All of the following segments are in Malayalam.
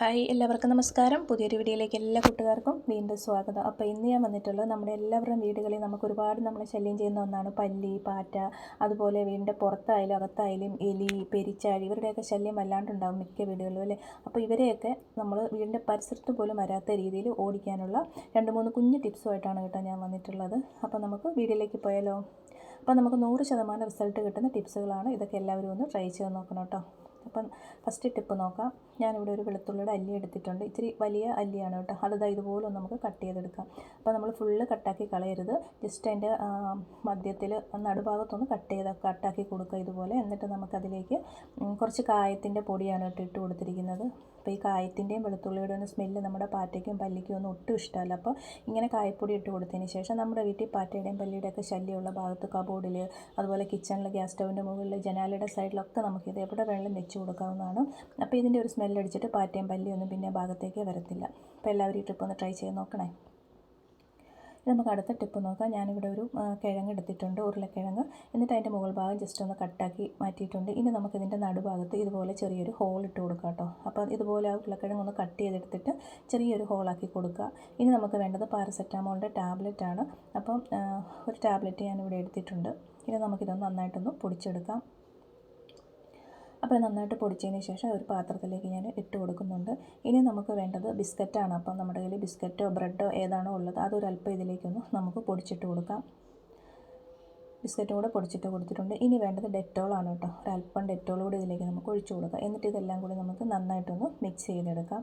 ഹായ്, എല്ലാവർക്കും നമസ്കാരം. പുതിയൊരു വീഡിയോയിലേക്ക് എല്ലാ കൂട്ടുകാർക്കും വീണ്ടും സ്വാഗതം. അപ്പോൾ ഇന്ന് ഞാൻ വന്നിട്ടുള്ളത് നമ്മുടെ എല്ലാവരുടെയും വീടുകളിൽ നമുക്ക് ഒരുപാട് നമ്മളെ ശല്യം ചെയ്യുന്ന ഒന്നാണ് പല്ലി, പാറ്റ. അതുപോലെ വീടിൻ്റെ പുറത്തായാലും അകത്തായാലും എലി, പെരിച്ചാഴി, ഇവരുടെയൊക്കെ ശല്യം വല്ലാണ്ടുണ്ടാകും മിക്ക വീടുകളിലും അല്ലേ. അപ്പോൾ ഇവരെയൊക്കെ നമ്മൾ വീടിൻ്റെ പരിസരത്ത് പോലും വരാത്ത രീതിയിൽ ഓടിക്കാനുള്ള 2-3 കുഞ്ഞു ടിപ്സുമായിട്ടാണ് കേട്ടോ ഞാൻ വന്നിട്ടുള്ളത്. അപ്പോൾ നമുക്ക് വീഡിയോയിലേക്ക് പോയാലോ. അപ്പോൾ നമുക്ക് 100% റിസൾട്ട് കിട്ടുന്ന ടിപ്സുകളാണ് ഇതൊക്കെ. എല്ലാവരും ഒന്ന് ട്രൈ ചെയ്ത് നോക്കണം കേട്ടോ. അപ്പം ഫസ്റ്റ് ടിപ്പ് നോക്കാം. ഞാനിവിടെ ഒരു വെളുത്തുള്ളിയുടെ അല്ലി എടുത്തിട്ടുണ്ട്. ഇച്ചിരി വലിയ അല്ലിയാണ് കേട്ടോ. അത് ഇതുപോലെ ഒന്ന് നമുക്ക് കട്ട് ചെയ്തെടുക്കാം. അപ്പോൾ നമ്മൾ ഫുള്ള് കട്ടാക്കി കളയരുത്. ജസ്റ്റ് അതിൻ്റെ മധ്യത്തിൽ നടുഭാഗത്തൊന്ന് കട്ടാക്കി കൊടുക്കുക ഇതുപോലെ. എന്നിട്ട് നമുക്കതിലേക്ക് കുറച്ച് കായത്തിൻ്റെ പൊടിയാണ് ഇട്ട് കൊടുത്തിരിക്കുന്നത്. അപ്പോൾ ഈ കായത്തിൻ്റെയും വെളുത്തുള്ളിയുടെ ഒന്ന് സ്മെല്ല് നമ്മുടെ പാറ്റയ്ക്കും പല്ലിക്കും ഒന്നും ഒട്ടും ഇഷ്ടമല്ല. അപ്പോൾ ഇങ്ങനെ കായപ്പൊടി ഇട്ട് കൊടുത്തതിന് ശേഷം നമ്മുടെ വീട്ടിൽ പാറ്റയുടെയും പല്ലിയുടെയൊക്കെ ശല്യമുള്ള ഭാഗത്ത് കബോർഡിൽ, അതുപോലെ കിച്ചണിൽ, ഗ്യാസ് സ്റ്റൗവിൻ്റെ മുകളിൽ, ജനാലയുടെ സൈഡിലൊക്കെ നമുക്കിത് എവിടെ വേണമെങ്കിലും വെച്ച് കൊടുക്കാവുന്നതാണ്. അപ്പോൾ ഇതിൻ്റെ ഒരു സ്മെല്ലടിച്ചിട്ട് പാറ്റയും പല്ലിയൊന്നും പിന്നെ ഭാഗത്തേക്ക് വരത്തില്ല. അപ്പോൾ എല്ലാവരും ഈ ട്രിപ്പ് ഒന്ന് ട്രൈ ചെയ്ത് നോക്കണേ. നമുക്ക് അടുത്ത ടിപ്പ് നോക്കാം. ഞാനിവിടെ ഒരു കിഴങ്ങ് എടുത്തിട്ടുണ്ട്, ഉരുളക്കിഴങ്ങ്. എന്നിട്ട് അതിൻ്റെ മുകൾ ഭാഗം ജസ്റ്റ് ഒന്ന് കട്ടാക്കി മാറ്റിയിട്ടുണ്ട്. ഇനി നമുക്കിതിൻ്റെ നടുഭാഗത്ത് ഇതുപോലെ ചെറിയൊരു ഹോൾ ഇട്ട് കൊടുക്കാം കേട്ടോ. അപ്പോൾ ഇതുപോലെ ആ ഉരുളക്കിഴങ്ങ് ഒന്ന് കട്ട് ചെയ്തെടുത്തിട്ട് ചെറിയൊരു ഹോളാക്കി കൊടുക്കുക. ഇനി നമുക്ക് വേണ്ടത് പാരസെറ്റാമോളിൻ്റെ ടാബ്ലറ്റാണ്. അപ്പം ഒരു ടാബ്ലറ്റ് ഞാനിവിടെ എടുത്തിട്ടുണ്ട്. ഇനി നമുക്കിതൊന്ന് നന്നായിട്ടൊന്ന് പൊടിച്ചെടുക്കാം. അപ്പോൾ നന്നായിട്ട് പൊടിച്ചതിന് ശേഷം ഒരു പാത്രത്തിലേക്ക് ഞാൻ ഇട്ട് കൊടുക്കുന്നുണ്ട്. ഇനി നമുക്ക് വേണ്ടത് ബിസ്ക്കറ്റാണ്. അപ്പം നമ്മുടെ കയ്യിൽ ബിസ്ക്കറ്റോ ബ്രെഡോ ഏതാണോ ഉള്ളത് അതൊരല്പം ഇതിലേക്കൊന്ന് നമുക്ക് പൊടിച്ചിട്ട് കൊടുക്കാം. ബിസ്ക്കറ്റും കൂടെ പൊടിച്ചിട്ട് കൊടുത്തിട്ടുണ്ട്. ഇനി വേണ്ടത് ഡെറ്റോളാണ് കേട്ടോ. ഒരല്പം ഡെറ്റോൾ കൂടി ഇതിലേക്ക് നമുക്ക് ഒഴിച്ചു കൊടുക്കാം. എന്നിട്ട് ഇതെല്ലാം കൂടി നമുക്ക് നന്നായിട്ടൊന്ന് മിക്സ് ചെയ്തെടുക്കാം.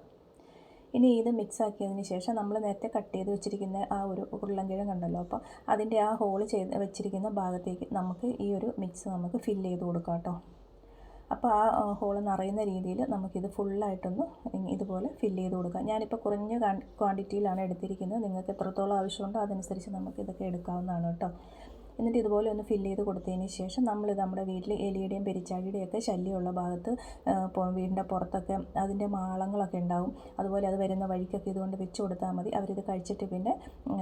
ഇനി ഇത് മിക്സ് ആക്കിയതിന് ശേഷം നമ്മൾ നേരത്തെ കട്ട് ചെയ്ത് വെച്ചിരിക്കുന്ന ആ ഒരു ഉരുളൻകിഴങ്ങ് ഉണ്ടല്ലോ, അപ്പോൾ അതിൻ്റെ ആ ഹോൾ ചെയ്ത് വെച്ചിരിക്കുന്ന ഭാഗത്തേക്ക് നമുക്ക് ഈ ഒരു മിക്സ് നമുക്ക് ഫില്ല് ചെയ്ത് കൊടുക്കാം കേട്ടോ. അപ്പോൾ ആ ഹോള് നിറയുന്ന രീതിയിൽ നമുക്കിത് ഫുള്ളായിട്ടൊന്ന് ഇതുപോലെ ഫില്ല് ചെയ്ത് കൊടുക്കാം. ഞാനിപ്പോൾ കുറഞ്ഞ ക്വാണ്ടിറ്റിയിലാണ് എടുത്തിരിക്കുന്നത്. നിങ്ങൾക്ക് എത്രത്തോളം ആവശ്യമുണ്ടോ അതനുസരിച്ച് നമുക്കിതൊക്കെ എടുക്കാവുന്നതാണ് കേട്ടോ. എന്നിട്ട് ഇതുപോലെ ഒന്ന് ഫില്ല് ചെയ്ത് കൊടുത്തതിന് ശേഷം നമ്മളിത് നമ്മുടെ വീട്ടിൽ എലിയുടെയും പെരിച്ചാഴിയുടെയൊക്കെ ശല്യമുള്ള ഭാഗത്ത് വീടിൻ്റെ പുറത്തൊക്കെ അതിൻ്റെ മാളങ്ങളൊക്കെ ഉണ്ടാവും. അതുപോലെ അത് വരുന്ന വഴിക്കൊക്കെ ഇതുകൊണ്ട് വെച്ച് കൊടുത്താൽ മതി. അവരിത് കഴിച്ചിട്ട് പിന്നെ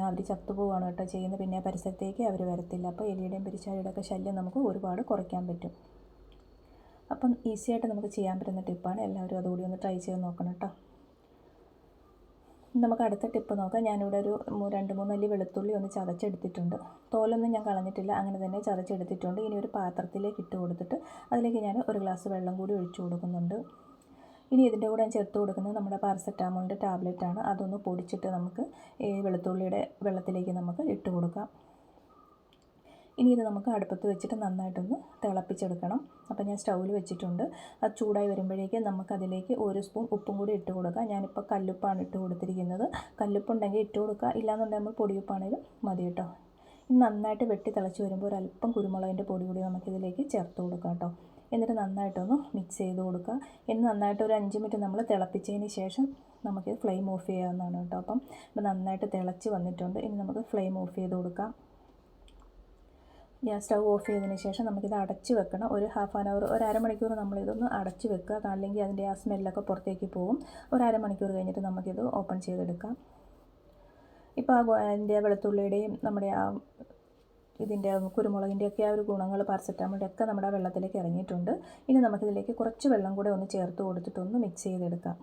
അവർ ചത്തുപോവുകയാണ് കേട്ടോ ചെയ്യുന്നത്. പിന്നെ പരിസരത്തേക്ക് അവർ വരത്തില്ല. അപ്പോൾ എലിയുടെയും പെരിച്ചാഴിയുടെയൊക്കെ ശല്യം നമുക്ക് ഒരുപാട് കുറയ്ക്കാൻ പറ്റും. അപ്പം ഈസിയായിട്ട് നമുക്ക് ചെയ്യാൻ പറ്റുന്ന ടിപ്പാണ്. എല്ലാവരും അതുകൂടി ഒന്ന് ട്രൈ ചെയ്ത് നോക്കണം കേട്ടോ. നമുക്ക് അടുത്ത ടിപ്പ് നോക്കാം. ഞാനിവിടെ ഒരു 2-3 അല്ലി വെളുത്തുള്ളി ഒന്ന് ചതച്ചെടുത്തിട്ടുണ്ട്. തോലൊന്നും ഞാൻ കളഞ്ഞിട്ടില്ല, അങ്ങനെ തന്നെ ചതച്ചെടുത്തിട്ടുണ്ട്. ഇനി ഒരു പാത്രത്തിലേക്ക് ഇട്ട് കൊടുത്തിട്ട് അതിലേക്ക് ഞാൻ ഒരു ഗ്ലാസ് വെള്ളം കൂടി ഒഴിച്ചു കൊടുക്കുന്നുണ്ട്. ഇനി ഇതിൻ്റെ കൂടെ ഞാൻ ചേർത്ത് കൊടുക്കുന്നത് നമ്മുടെ പാരസെറ്റാമോളിൻ്റെ ടാബ്ലറ്റാണ്. അതൊന്ന് പൊടിച്ചിട്ട് നമുക്ക് ഈ വെളുത്തുള്ളിയുടെ വെള്ളത്തിലേക്ക് നമുക്ക് ഇട്ട് കൊടുക്കാം. ഇനി ഇത് നമുക്ക് അടുപ്പത്ത് വെച്ചിട്ട് നന്നായിട്ടൊന്ന് തിളപ്പിച്ചെടുക്കണം. അപ്പോൾ ഞാൻ സ്റ്റൗവിൽ വെച്ചിട്ടുണ്ട്. അത് ചൂടായി വരുമ്പോഴേക്കും നമുക്കതിലേക്ക് 1 സ്പൂൺ ഉപ്പും കൂടി ഇട്ട് കൊടുക്കാം. ഞാനിപ്പോൾ കല്ലുപ്പാണ് ഇട്ട് കൊടുത്തിരിക്കുന്നത്. കല്ലുപ്പുണ്ടെങ്കിൽ ഇട്ട് കൊടുക്കുക, ഇല്ലാന്നുണ്ടെങ്കിൽ നമ്മൾ പൊടിയുപ്പാണെങ്കിലും മതി കേട്ടോ. ഇനി നന്നായിട്ട് വെട്ടി തിളച്ച് വരുമ്പോൾ ഒരല്പം കുരുമുളകിൻ്റെ പൊടി കൂടി നമുക്കിതിലേക്ക് ചേർത്ത് കൊടുക്കാം കേട്ടോ. എന്നിട്ട് നന്നായിട്ടൊന്ന് മിക്സ് ചെയ്ത് കൊടുക്കുക. ഇനി നന്നായിട്ട് ഒരു 5 മിനിറ്റ് നമ്മൾ തിളപ്പിച്ചതിന് ശേഷം നമുക്കിത് ഫ്ലെയിം ഓഫ് ചെയ്യാവുന്നതാണ് കേട്ടോ. അപ്പം നന്നായിട്ട് തിളച്ച് വന്നിട്ടുണ്ട്. ഇനി നമുക്ക് ഫ്ലെയിം ഓഫ് ചെയ്ത് കൊടുക്കാം. ഗ്യാസ് സ്റ്റൗ ഓഫ് ചെയ്തതിന് ശേഷം നമുക്കിത് അടച്ച് വെക്കണം. ഒരു ഹാഫ് ആൻ അവർ, ഒരു അരമണിക്കൂർ നമ്മളിതൊന്ന് അടച്ച് വെക്കുക. അല്ലെങ്കിൽ അതിൻ്റെ ആ സ്മെല്ലൊക്കെ പുറത്തേക്ക് പോകും. ഒരു അരമണിക്കൂർ കഴിഞ്ഞിട്ട് നമുക്കിത് ഓപ്പൺ ചെയ്തെടുക്കാം. ഇപ്പോൾ അതിൻ്റെ വെളുത്തുള്ളിയുടെയും നമ്മുടെ ആ ഇതിൻ്റെ കുരുമുളകിൻ്റെയൊക്കെ ആ ഒരു ഗുണങ്ങൾ പാരസെറ്റാമോളിൻ്റെ ഒക്കെ നമ്മുടെ വെള്ളത്തിലേക്ക് ഇറങ്ങിയിട്ടുണ്ട്. ഇനി നമുക്കിതിലേക്ക് കുറച്ച് വെള്ളം കൂടെ ഒന്ന് ചേർത്ത് കൊടുത്തിട്ടൊന്ന് മിക്സ് ചെയ്തെടുക്കാം.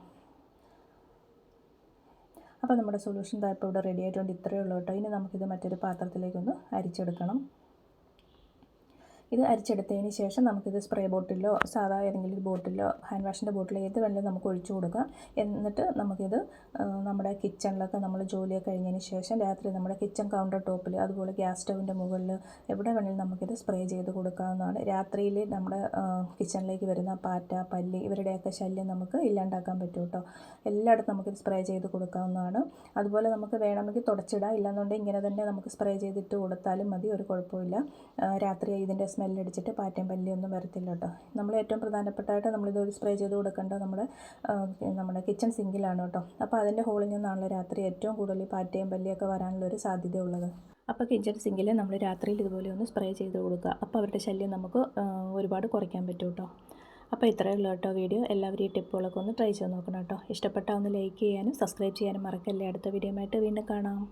അപ്പോൾ നമ്മുടെ സൊല്യൂഷൻ ഇപ്പോൾ ഇവിടെ റെഡി ആയിട്ടുണ്ട്. ഇത്രയേ ഉള്ളൂ കേട്ടോ. ഇനി നമുക്കിത് മറ്റൊരു പാത്രത്തിലേക്കൊന്ന് അരിച്ചെടുക്കണം. ഇത് അരിച്ചെടുത്തതിന് ശേഷം നമുക്കിത് സ്പ്രേ ബോട്ടിലോ സാധാ ഏതെങ്കിലും ഒരു ബോട്ടിലോ ഹാൻഡ് വാഷിൻ്റെ ബോട്ടിലോ ഏത് വേണമെങ്കിലും നമുക്ക് ഒഴിച്ചു കൊടുക്കാം. എന്നിട്ട് നമുക്കിത് നമ്മുടെ കിച്ചണിലൊക്കെ നമ്മൾ ജോലിയൊക്കെ കഴിഞ്ഞതിന് ശേഷം രാത്രി നമ്മുടെ കിച്ചൺ കൗണ്ടർ ടോപ്പിൽ, അതുപോലെ ഗ്യാസ് സ്റ്റൗവിൻ്റെ മുകളിൽ എവിടെ വേണമെങ്കിലും നമുക്കിത് സ്പ്രേ ചെയ്ത് കൊടുക്കാവുന്നതാണ്. രാത്രിയിൽ നമ്മുടെ കിച്ചണിലേക്ക് വരുന്ന പാറ്റ, പല്ലി ഇവരുടെയൊക്കെ ശല്യം നമുക്ക് ഇല്ലാണ്ടാക്കാൻ പറ്റും കേട്ടോ. എല്ലായിടത്തും നമുക്കിത് സ്പ്രേ ചെയ്ത് കൊടുക്കാവുന്നതാണ്. അതുപോലെ നമുക്ക് വേണമെങ്കിൽ തുടച്ചിടാം, ഇല്ലാന്നുണ്ടെങ്കിൽ ഇങ്ങനെ തന്നെ നമുക്ക് സ്പ്രേ ചെയ്തിട്ട് കൊടുത്താലും മതി, ഒരു കുഴപ്പമില്ല. രാത്രി ഇതിൻ്റെ സ്മെല്ലടിച്ചിട്ട് പാറ്റയും പല്ലിയൊന്നും വരത്തില്ല കേട്ടോ. നമ്മൾ ഏറ്റവും പ്രധാനപ്പെട്ടായിട്ട് നമ്മളിത് സ്പ്രേ ചെയ്ത് കൊടുക്കേണ്ടത് നമ്മുടെ കിച്ചൺ സിങ്കിലാണ് കേട്ടോ. അപ്പോൾ അതിൻ്റെ ഹോളിൽ നിന്നാണല്ലോ രാത്രി ഏറ്റവും കൂടുതൽ പാറ്റയും പല്ലിയൊക്കെ വരാനുള്ളൊരു സാധ്യതയുള്ളത്. അപ്പോൾ കിച്ചൺ സിങ്കിൽ നമ്മൾ രാത്രിയിൽ ഇതുപോലെ ഒന്ന് സ്പ്രേ ചെയ്ത് കൊടുക്കുക. അപ്പോൾ അവരുടെ ശല്യം നമുക്ക് ഒരുപാട് കുറയ്ക്കാൻ പറ്റും കേട്ടോ. അപ്പോൾ ഇത്രയേ ഉള്ളൂ കേട്ടോ വീഡിയോ. എല്ലാവരും ഈ ടിപ്പുകളൊക്കെ ഒന്ന് ട്രൈ ചെയ്ത് നോക്കണം കേട്ടോ. ഇഷ്ടപ്പെട്ടാൽ ഒന്ന് ലൈക്ക് ചെയ്യാനും സബ്സ്ക്രൈബ് ചെയ്യാനും മറക്കല്ലേ. അടുത്ത വീഡിയോ ആയിട്ട് വീണ്ടും കാണാം.